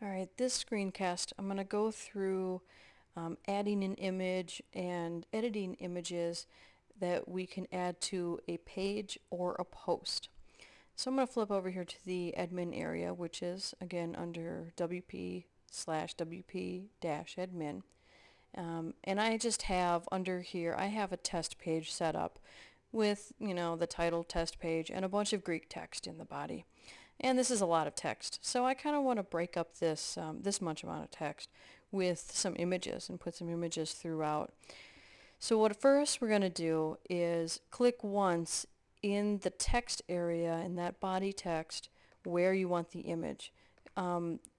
Alright, this screencast, I'm going to go through adding an image and editing images that we can add to a page or a post. So I'm going to flip over here to the admin area, which is again under WP/WP-admin. And I just have under here, I have a test page set up with, the title test page and a bunch of Greek text in the body. And this is a lot of text, so I kind of want to break up this much amount of text with some images and put some images throughout. So what first we're going to do is click once in the text area, in that body text, where you want the image.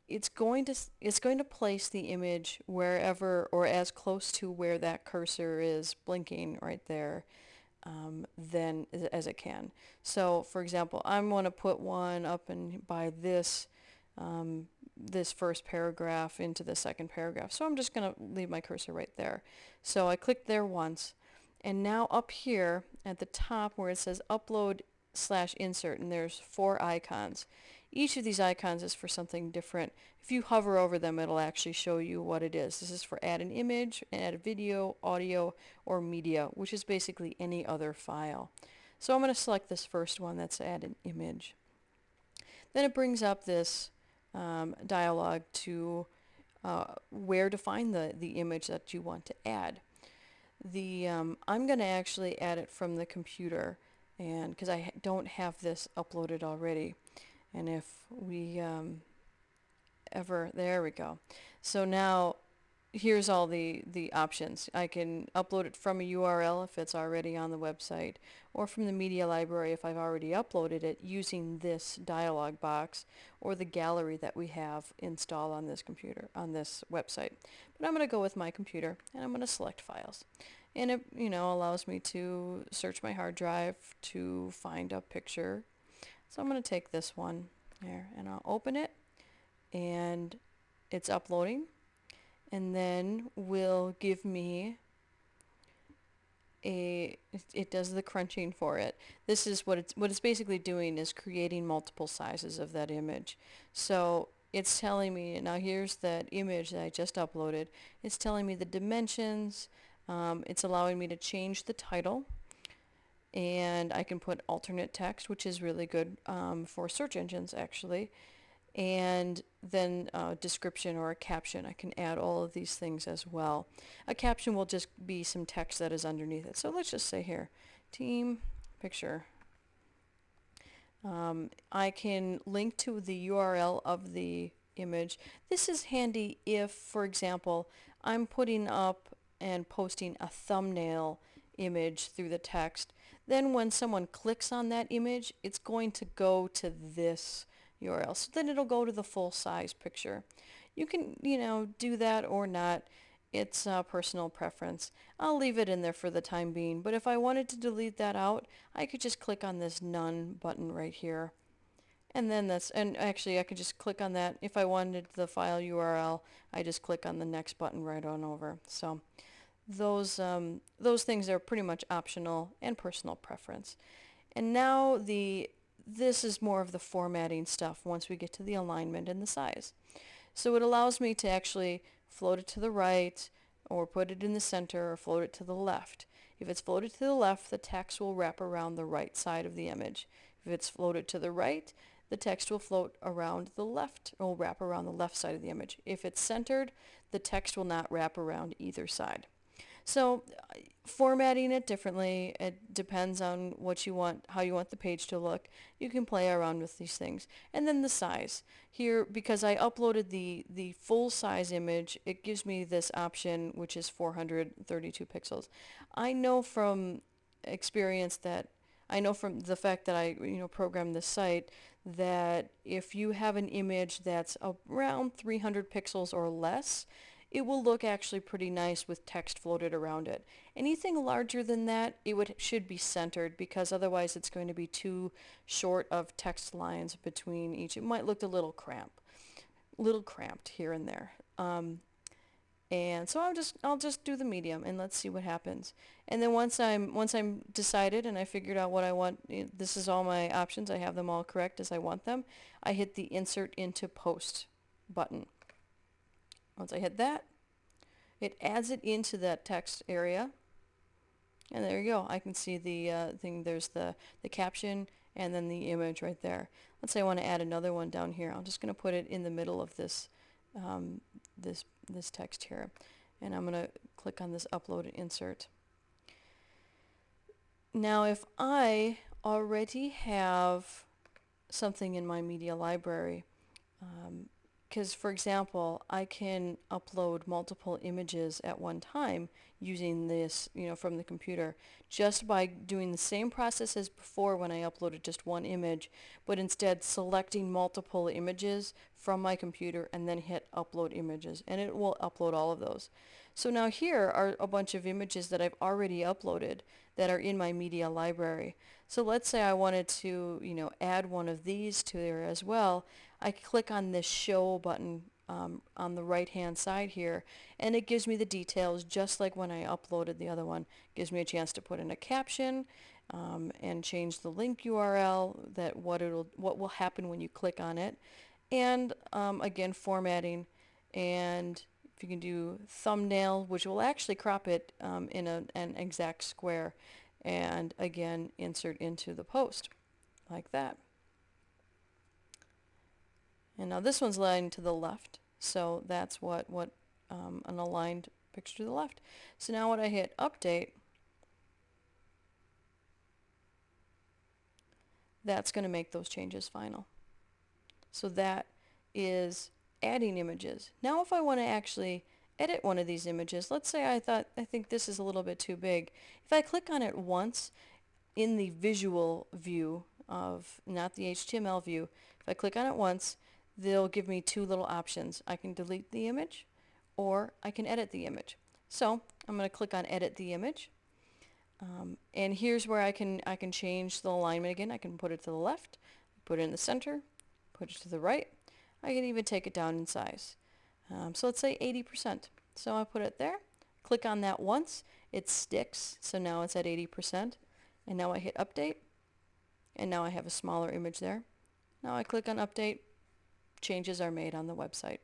It's going to place the image wherever or as close to where that cursor is blinking right there. Then as it can. So for example, I'm going to put one up and by this this first paragraph into the second paragraph. So I'm just going to leave my cursor right there. So I clicked there once, and now up here at the top where it says upload/insert, and there's 4 icons. Each of these icons is for something different. If you hover over them, it'll actually show you what it is. This is for add an image, add a video, audio, or media, which is basically any other file. So I'm going to select this first one, that's add an image. Then it brings up this dialog to where to find the image that you want to add. I'm going to actually add it from the computer, and because I don't have this uploaded already. And if we there we go. So now here's all the options. I can upload it from a URL if it's already on the website, or from the media library if I've already uploaded it using this dialog box or the gallery that we have installed on this computer, on this website. But I'm going to go with my computer, and I'm going to select files. And it allows me to search my hard drive to find a picture. So I'm going to take this one there and I'll open it, and it's uploading, and then will give me it does the crunching for it. This is what it's basically doing, is creating multiple sizes of that image. So it's telling me, now here's that image that I just uploaded. It's telling me the dimensions. It's allowing me to change the title. And I can put alternate text, which is really good for search engines actually, and then a description or a caption. I can add all of these things as well. A caption will just be some text that is underneath it. So let's just say here, team picture. I can link to the URL of the image. This is handy if, for example, I'm putting up and posting a thumbnail image through the text. Then when someone clicks on that image, it's going to go to this URL. So then it'll go to the full size picture. You can, do that or not. It's personal preference. I'll leave it in there for the time being, but if I wanted to delete that out, I could just click on this none button right here. And then and actually I could just click on that. If I wanted the file URL, I just click on the next button right on over. So those things are pretty much optional and personal preference. And now this is more of the formatting stuff once we get to the alignment and the size. So it allows me to actually float it to the right, or put it in the center, or float it to the left. If it's floated to the left, the text will wrap around the right side of the image. If it's floated to the right, the text will float around the left, or will wrap around the left side of the image. If it's centered, the text will not wrap around either side. So formatting it differently, it depends on what you want, how you want the page to look. You can play around with these things. And then the size. Here, because I uploaded the full size image, it gives me this option, which is 432 pixels. I know from experience that, I know from the fact that I programmed this site, that if you have an image that's around 300 pixels or less, it will look actually pretty nice with text floated around it. Anything larger than that, should be centered, because otherwise it's going to be too short of text lines between each. It might look a little cramped here and there. And so I'll just do the medium, and let's see what happens. And then once I'm decided and I figured out what I want, this is all my options, I have them all correct as I want them, I hit the insert into post button. Once I hit that, it adds it into that text area, and there you go. I can see the thing. There's the caption and then the image right there. Let's say I want to add another one down here. I'm just going to put it in the middle of this this text here, and I'm going to click on this upload and insert. Now if I already have something in my media library, because for example I can upload multiple images at one time using this, from the computer, just by doing the same process as before when I uploaded just one image, but instead selecting multiple images from my computer and then hit upload images, and it will upload all of those. So now here are a bunch of images that I've already uploaded that are in my media library. So let's say I wanted to, add one of these to there as well. I click on this show button on the right hand side here, and it gives me the details just like when I uploaded the other one. It gives me a chance to put in a caption and change the link URL, that what will happen when you click on it, and again formatting, and if you can do thumbnail, which will actually crop it in an exact square, and again insert into the post like that. And now this one's aligned to the left, so that's what an aligned picture to the left. So now when I hit update, that's going to make those changes final. So that is adding images. Now if I want to actually edit one of these images, let's say I think this is a little bit too big. If I click on it once in the visual view of, not the HTML view, if I click on it once, they'll give me two little options. I can delete the image or I can edit the image. So I'm going to click on edit the image, and here's where I can change the alignment again. I can put it to the left, put it in the center, put it to the right. I can even take it down in size. So let's say 80%. So I put it there, click on that once, it sticks, so now it's at 80%, and now I hit update, and now I have a smaller image there. Now I click on update, changes are made on the website.